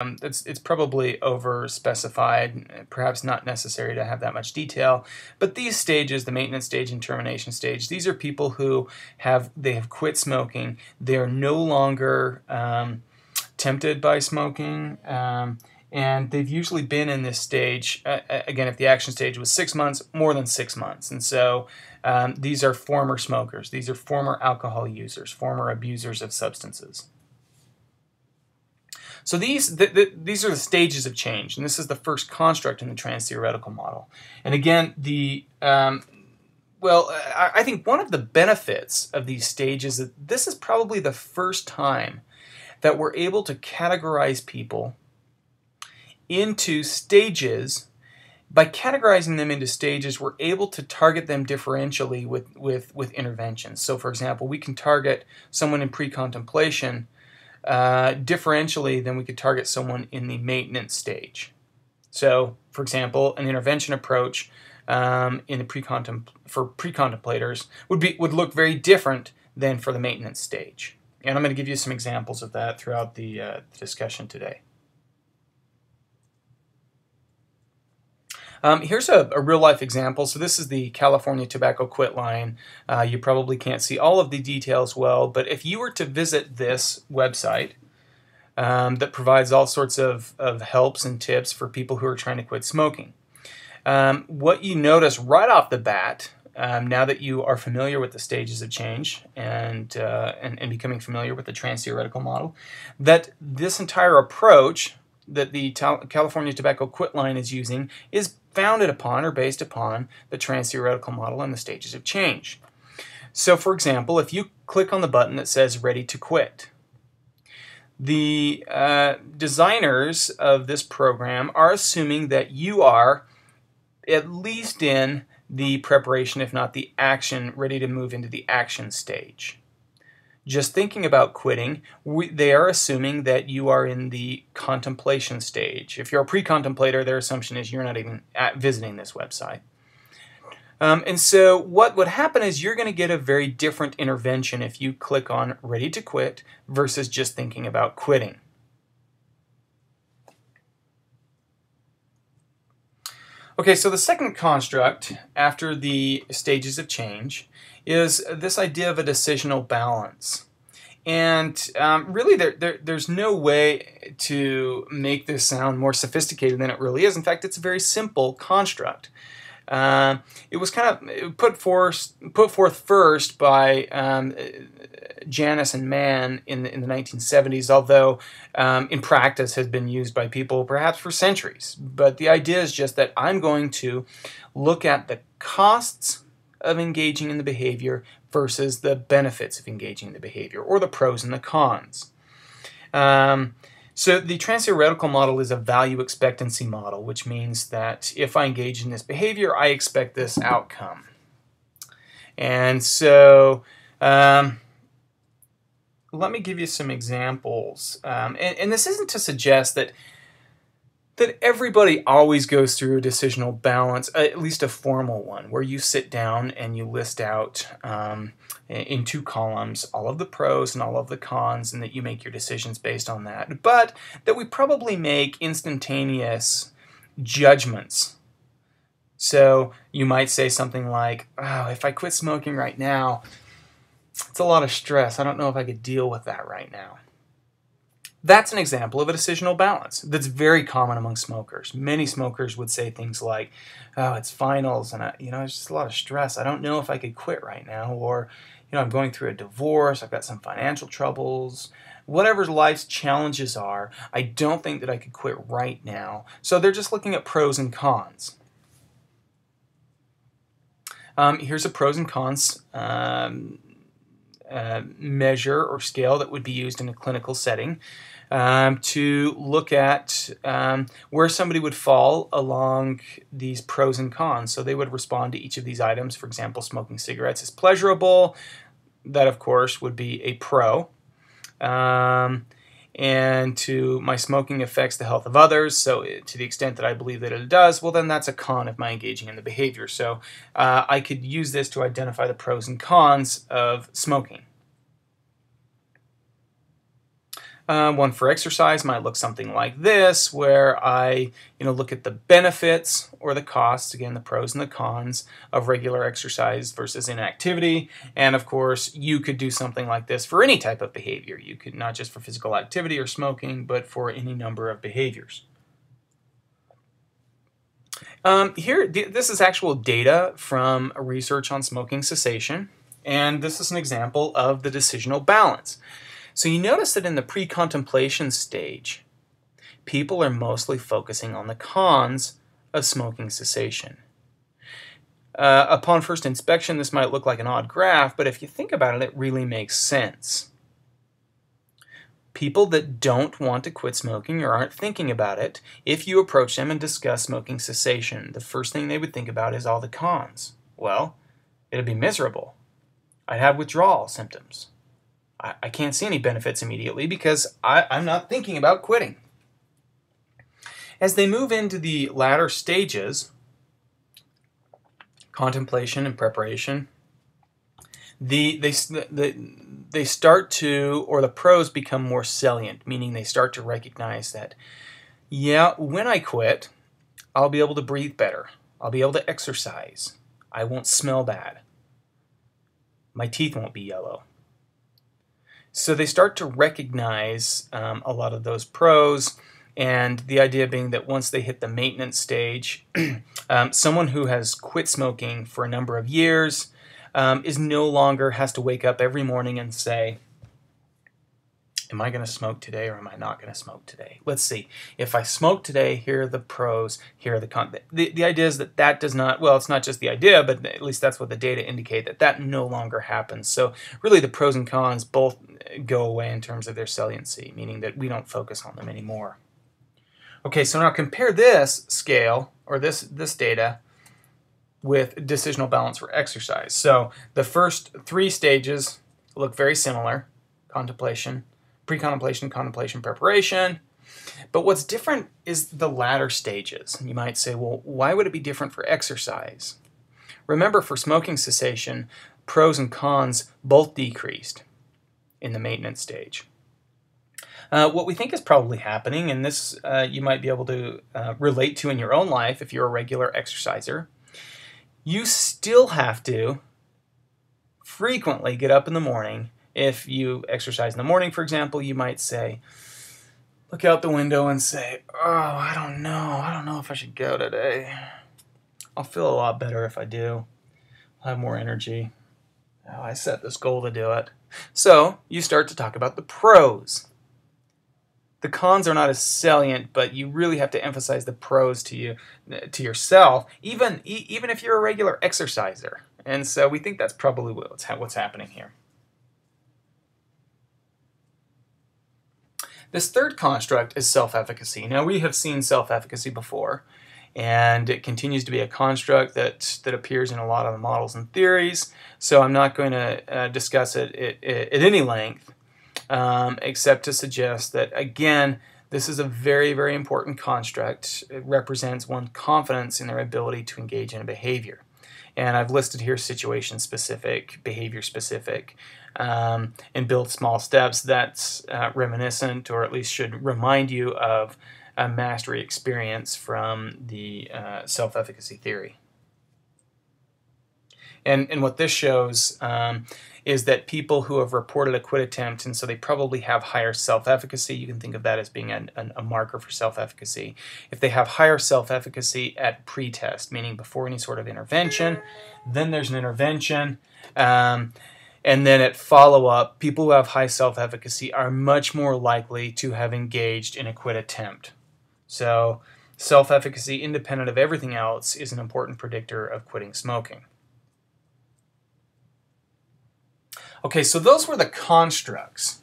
It's probably over-specified, perhaps not necessary to have that much detail. But these stages, the maintenance stage and termination stage, these are people who have quit smoking. They are no longer tempted by smoking, and they've usually been in this stage. Again, if the action stage was 6 months, more than 6 months, and so these are former smokers. These are former alcohol users, former abusers of substances. So these are the stages of change, and this is the first construct in the transtheoretical model. And again, I think one of the benefits of these stages is that this is probably the first time that we're able to categorize people into stages. By categorizing them into stages, we're able to target them differentially with interventions. So, for example, we can target someone in pre-contemplation differentially than we could target someone in the maintenance stage. So, for example, an intervention approach for pre-contemplators would look very different than for the maintenance stage. And I'm going to give you some examples of that throughout the discussion today. Here's a real-life example. So this is the California Tobacco Quit line. You probably can't see all of the details well, but if you were to visit this website that provides all sorts of helps and tips for people who are trying to quit smoking, what you notice right off the bat, now that you are familiar with the stages of change and becoming familiar with the transtheoretical model, that this entire approach that the California Tobacco Quit line is using is founded upon or based upon the transtheoretical model and the stages of change. So, for example, if you click on the button that says Ready to Quit, the designers of this program are assuming that you are at least in the preparation, if not the action, ready to move into the action stage. Just thinking about quitting, they are assuming that you are in the contemplation stage. If you're a pre-contemplator, their assumption is you're not even visiting this website. And so what would happen is you're going to get a very different intervention if you click on Ready to Quit versus just thinking about quitting. Okay, so the second construct after the stages of change is this idea of a decisional balance. And really there's no way to make this sound more sophisticated than it really is. In fact, it's a very simple construct. It was kind of put forth first by Janus and Mann in the 1970s, although in practice has been used by people perhaps for centuries. But the idea is just that I'm going to look at the costs of engaging in the behavior versus the benefits of engaging in the behavior, or the pros and the cons. So the transtheoretical model is a value expectancy model, which means that if I engage in this behavior, I expect this outcome. And so let me give you some examples. And this isn't to suggest that everybody always goes through a decisional balance, at least a formal one, where you sit down and you list out in 2 columns all of the pros and all of the cons, and that you make your decisions based on that. But that we probably make instantaneous judgments. So you might say something like, oh, if I quit smoking right now, it's a lot of stress. I don't know if I could deal with that right now. That's an example of a decisional balance that's very common among smokers. Many smokers would say things like, oh, it's finals and it's just a lot of stress. I don't know if I could quit right now. Or, I'm going through a divorce. I've got some financial troubles. Whatever life's challenges are, I don't think that I could quit right now. So they're just looking at pros and cons. Here's a pros and cons measure or scale that would be used in a clinical setting to look at where somebody would fall along these pros and cons. So they would respond to each of these items. For example, smoking cigarettes is pleasurable. That, of course, would be a pro. And to my smoking affects the health of others, so to the extent that I believe that it does, well, then that's a con of my engaging in the behavior. So I could use this to identify the pros and cons of smoking. One for exercise might look something like this, where I look at the benefits or the costs, again the pros and the cons of regular exercise versus inactivity. And of course you could do something like this for any type of behavior. You could, not just for physical activity or smoking, but for any number of behaviors. This is actual data from research on smoking cessation, and this is an example of the decisional balance. So you notice that in the pre-contemplation stage, people are mostly focusing on the cons of smoking cessation. Upon first inspection, this might look like an odd graph, but if you think about it, it really makes sense. People that don't want to quit smoking or aren't thinking about it, if you approach them and discuss smoking cessation, the first thing they would think about is all the cons. Well, it'd be miserable. I'd have withdrawal symptoms. I can't see any benefits immediately because I'm not thinking about quitting. As they move into the latter stages, contemplation and preparation, they start to, or the pros become more salient, meaning they start to recognize that, yeah, when I quit, I'll be able to breathe better. I'll be able to exercise. I won't smell bad. My teeth won't be yellow. So they start to recognize a lot of those pros, and the idea being that once they hit the maintenance stage, someone who has quit smoking for a number of years is no longer has to wake up every morning and say, am I going to smoke today or am I not going to smoke today? Let's see. If I smoke today, here are the pros, here are the cons. The idea is that does not, well, it's not just the idea, but at least that's what the data indicate, that no longer happens. So really the pros and cons both go away in terms of their saliency, meaning that we don't focus on them anymore. Okay, so now compare this scale, or this data, with decisional balance for exercise. So the first three stages look very similar: contemplation, pre-contemplation, contemplation, preparation. But what's different is the latter stages. You might say, well, why would it be different for exercise? Remember, for smoking cessation, pros and cons both decreased in the maintenance stage. What we think is probably happening, and this you might be able to relate to in your own life if you're a regular exerciser, you still have to frequently get up in the morning. If you exercise in the morning, for example, you might say, look out the window and say, oh, I don't know if I should go today. I'll feel a lot better if I do. I'll have more energy. Oh, I set this goal to do it. So you start to talk about the pros. The cons are not as salient, but you really have to emphasize the pros to yourself, even if you're a regular exerciser. And so we think that's probably what's happening here. This third construct is self-efficacy. Now, we have seen self-efficacy before, and it continues to be a construct that appears in a lot of the models and theories, so I'm not going to discuss it at any length, except to suggest that, again, this is a very, very important construct. It represents one's confidence in their ability to engage in a behavior. And I've listed here situation-specific, behavior-specific, and build small steps. That's reminiscent, or at least should remind you of a mastery experience from the self-efficacy theory. And what this shows is that people who have reported a quit attempt, and so they probably have higher self-efficacy, you can think of that as being a marker for self-efficacy. If they have higher self-efficacy at pre-test, meaning before any sort of intervention, then there's an intervention, and then at follow-up, people who have high self-efficacy are much more likely to have engaged in a quit attempt. So self-efficacy, independent of everything else, is an important predictor of quitting smoking. Okay, so those were the constructs.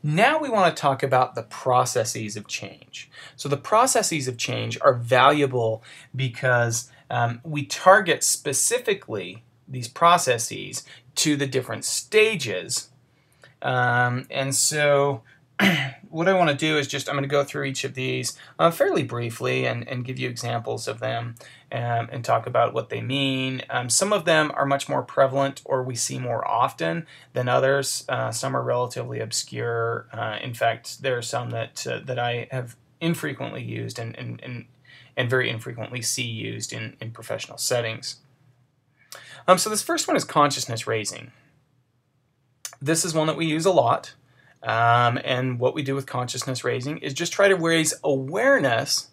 Now we want to talk about the processes of change. So the processes of change are valuable because we target specifically these processes to the different stages. And so what I want to do is I'm going to go through each of these fairly briefly and give you examples of them and talk about what they mean. Some of them are much more prevalent or we see more often than others. Some are relatively obscure. In fact, there are some that I have infrequently used and very infrequently see used in professional settings. So this first one is consciousness raising. This is one that we use a lot. And what we do with consciousness raising is just try to raise awareness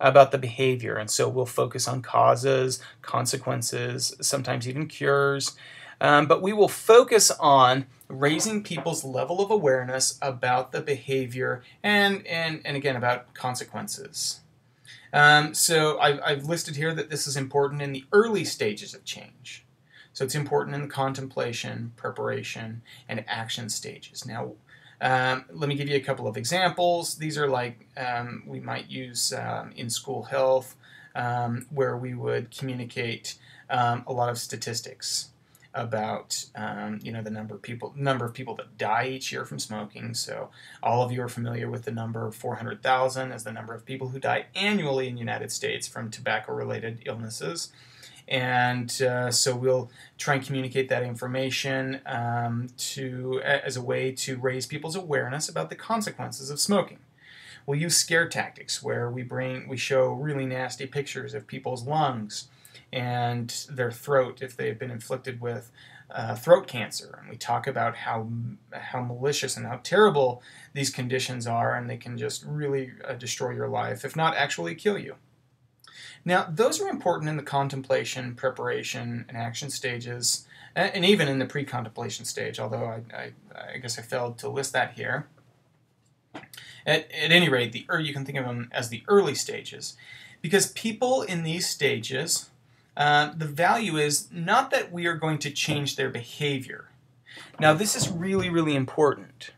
about the behavior. And so we'll focus on causes, consequences, sometimes even cures. But we will focus on raising people's level of awareness about the behavior and again, about consequences. So I've listed here that this is important in the early stages of change. So it's important in the contemplation, preparation, and action stages. Now, let me give you a couple of examples. These are like we might use in school health, where we would communicate a lot of statistics about the number of people that die each year from smoking. So all of you are familiar with the number 400,000 as the number of people who die annually in the United States from tobacco-related illnesses. And so we'll try and communicate that information as a way to raise people's awareness about the consequences of smoking. We'll use scare tactics where we show really nasty pictures of people's lungs and their throat if they've been inflicted with throat cancer, and we talk about how malicious and how terrible these conditions are, and they can just really destroy your life, if not actually kill you. Now, those are important in the contemplation, preparation, and action stages, and even in the pre-contemplation stage, although I guess I failed to list that here. At any rate, you can think of them as the early stages, because people in these stages, the value is not that we are going to change their behavior. Now, this is really, really important.